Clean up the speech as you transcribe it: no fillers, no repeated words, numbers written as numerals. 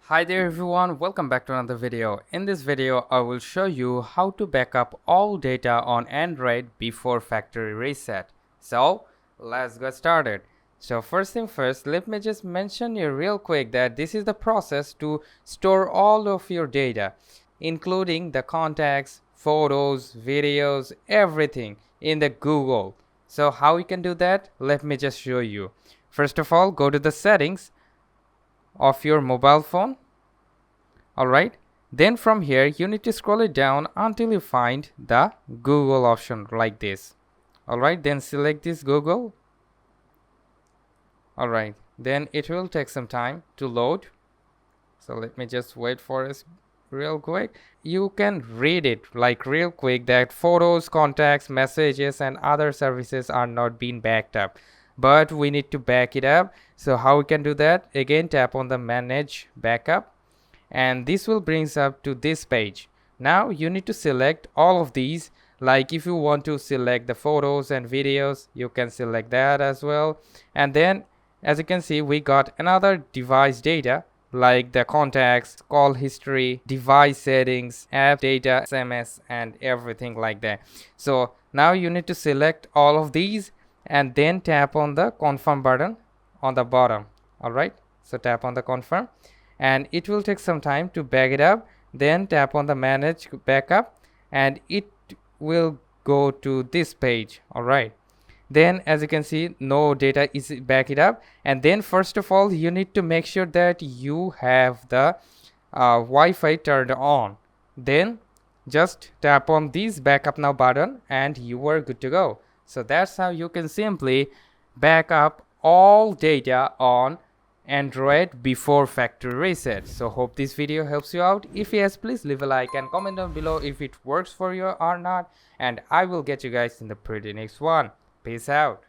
Hi there everyone, welcome back to another video. In this video, I will show you how to back up all data on Android before factory reset. So, let's get started. So first thing first, let me just mention you real quick that this is the process to store all of your data, including the contacts, photos, videos, everything in the Google. So how you can do that? Let me just show you. First of all, go to the settings of your mobile phone. Alright, then from here you need to scroll it down until you find the Google option like this. Alright, then select this Google. Alright, then it will take some time to load. So let me just wait for it real quick. You can read it like real quick that photos, contacts, messages and other services are not being backed up. But we need to back it up. So how we can do that? Again, tap on the manage backup, and this will bring us up to this page. Now you need to select all of these. Like if you want to select the photos and videos, you can select that as well. And then as you can see, we got another device data like the contacts, call history, device settings, app data, SMS and everything like that. So now you need to select all of these and then tap on the confirm button on the bottom. Alright, so tap on the confirm and it will take some time to back it up. Then tap on the manage backup and it will go to this page. Alright, then as you can see, no data is back it up. And then first of all, you need to make sure that you have the Wi-Fi turned on. Then just tap on this backup now button and you are good to go. So that's how you can simply back up all data on Android before factory reset. So hope this video helps you out. If yes, please leave a like and comment down below if it works for you or not, and I will get you guys in the pretty next one. Peace out.